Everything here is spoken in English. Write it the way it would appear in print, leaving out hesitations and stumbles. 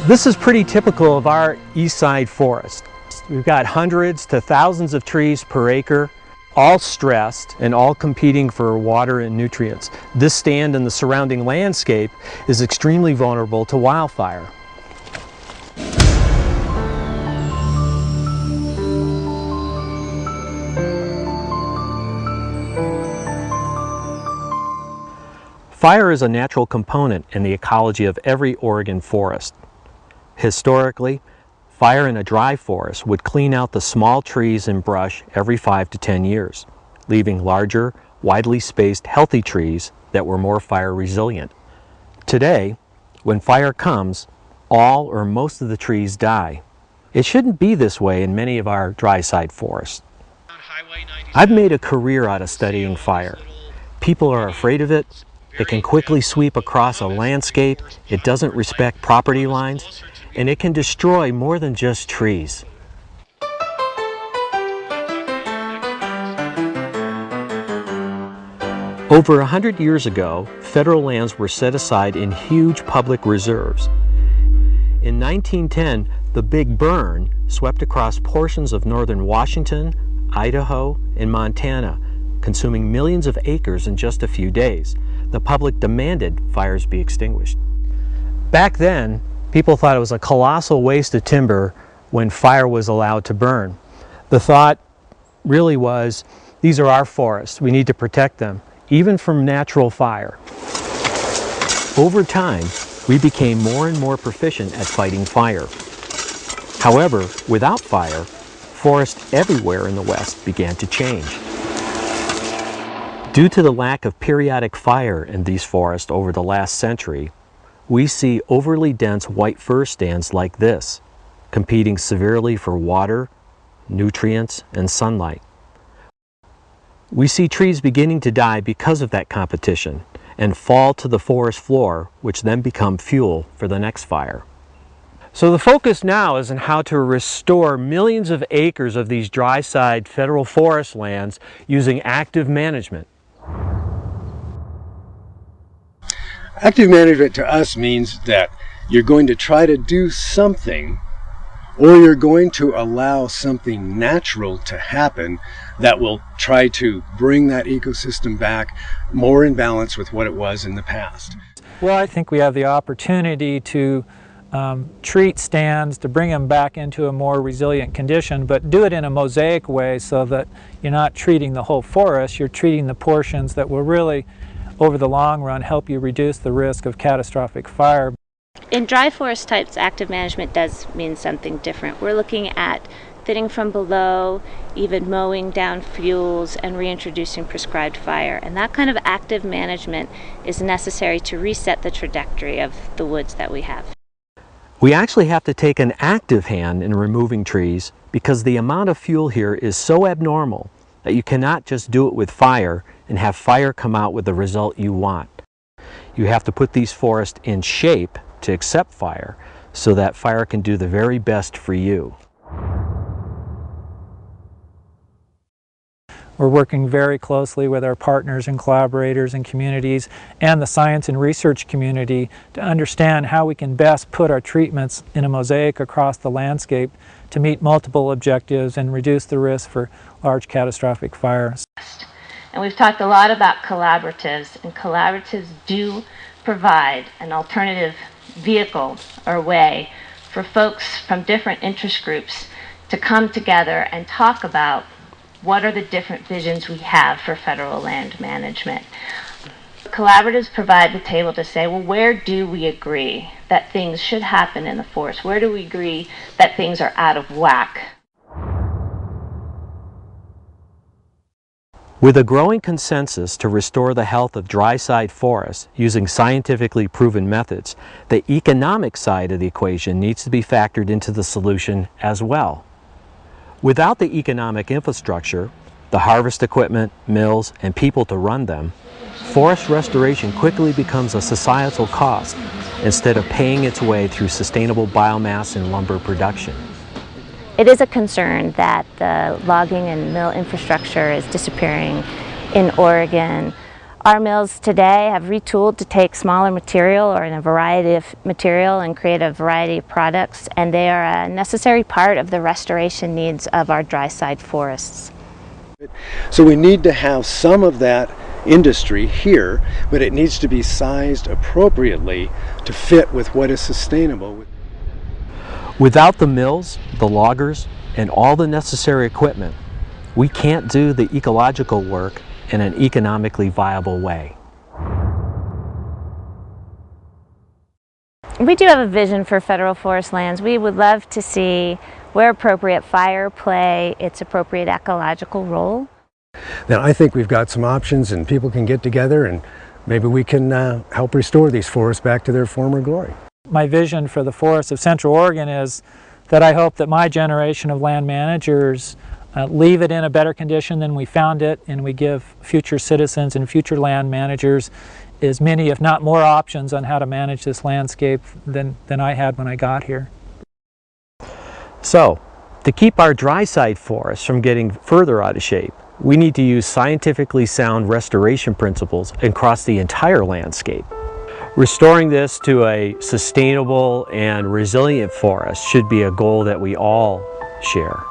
This is pretty typical of our east side forest. We've got hundreds to thousands of trees per acre, all stressed and all competing for water and nutrients. This stand and the surrounding landscape is extremely vulnerable to wildfire. Fire is a natural component in the ecology of every Oregon forest. Historically, fire in a dry forest would clean out the small trees and brush every 5 to 10 years, leaving larger, widely spaced, healthy trees that were more fire resilient. Today, when fire comes, all or most of the trees die. It shouldn't be this way in many of our dry side forests. I've made a career out of studying fire. People are afraid of it. It can quickly sweep across a landscape, it doesn't respect property lines, and it can destroy more than just trees. Over 100 years ago, federal lands were set aside in huge public reserves. In 1910, the Big Burn swept across portions of northern Washington, Idaho, and Montana, consuming millions of acres in just a few days. The public demanded fires be extinguished. Back then, people thought it was a colossal waste of timber when fire was allowed to burn. The thought really was, these are our forests, we need to protect them, even from natural fire. Over time, we became more and more proficient at fighting fire. However, without fire, forests everywhere in the West began to change. Due to the lack of periodic fire in these forests over the last century, we see overly dense white fir stands like this, competing severely for water, nutrients, and sunlight. We see trees beginning to die because of that competition and fall to the forest floor, which then become fuel for the next fire. So the focus now is on how to restore millions of acres of these dry side federal forest lands using active management. Active management to us means that you're going to try to do something, or you're going to allow something natural to happen that will try to bring that ecosystem back more in balance with what it was in the past. Well, I think we have the opportunity to treat stands, to bring them back into a more resilient condition, but do it in a mosaic way so that you're not treating the whole forest, you're treating the portions that will really, over the long run, help you reduce the risk of catastrophic fire. In dry forest types, active management does mean something different. We're looking at thinning from below, even mowing down fuels, and reintroducing prescribed fire. And that kind of active management is necessary to reset the trajectory of the woods that we have. We actually have to take an active hand in removing trees because the amount of fuel here is so abnormal that you cannot just do it with fire and have fire come out with the result you want. You have to put these forests in shape to accept fire so that fire can do the very best for you. We're working very closely with our partners and collaborators and communities and the science and research community to understand how we can best put our treatments in a mosaic across the landscape to meet multiple objectives and reduce the risk for large catastrophic fires. And we've talked a lot about collaboratives, and collaboratives do provide an alternative vehicle or way for folks from different interest groups to come together and talk about what are the different visions we have for federal land management. Collaboratives provide the table to say, well, where do we agree that things should happen in the forest? Where do we agree that things are out of whack? With a growing consensus to restore the health of dry side forests using scientifically proven methods, the economic side of the equation needs to be factored into the solution as well. Without the economic infrastructure, the harvest equipment, mills, and people to run them, forest restoration quickly becomes a societal cost instead of paying its way through sustainable biomass and lumber production. It is a concern that the logging and mill infrastructure is disappearing in Oregon. Our mills today have retooled to take smaller material or in a variety of material and create a variety of products, and they are a necessary part of the restoration needs of our dry side forests. So we need to have some of that industry here, but it needs to be sized appropriately to fit with what is sustainable. Without the mills, the loggers, and all the necessary equipment, we can't do the ecological work in an economically viable way. We do have a vision for federal forest lands. We would love to see, where appropriate, fire play its appropriate ecological role. Then I think we've got some options, and people can get together and maybe we can help restore these forests back to their former glory. My vision for the forests of Central Oregon is that I hope that my generation of land managers leave it in a better condition than we found it, and we give future citizens and future land managers as many, if not more, options on how to manage this landscape than I had when I got here. So, to keep our dry side forests from getting further out of shape, we need to use scientifically sound restoration principles across the entire landscape. Restoring this to a sustainable and resilient forest should be a goal that we all share.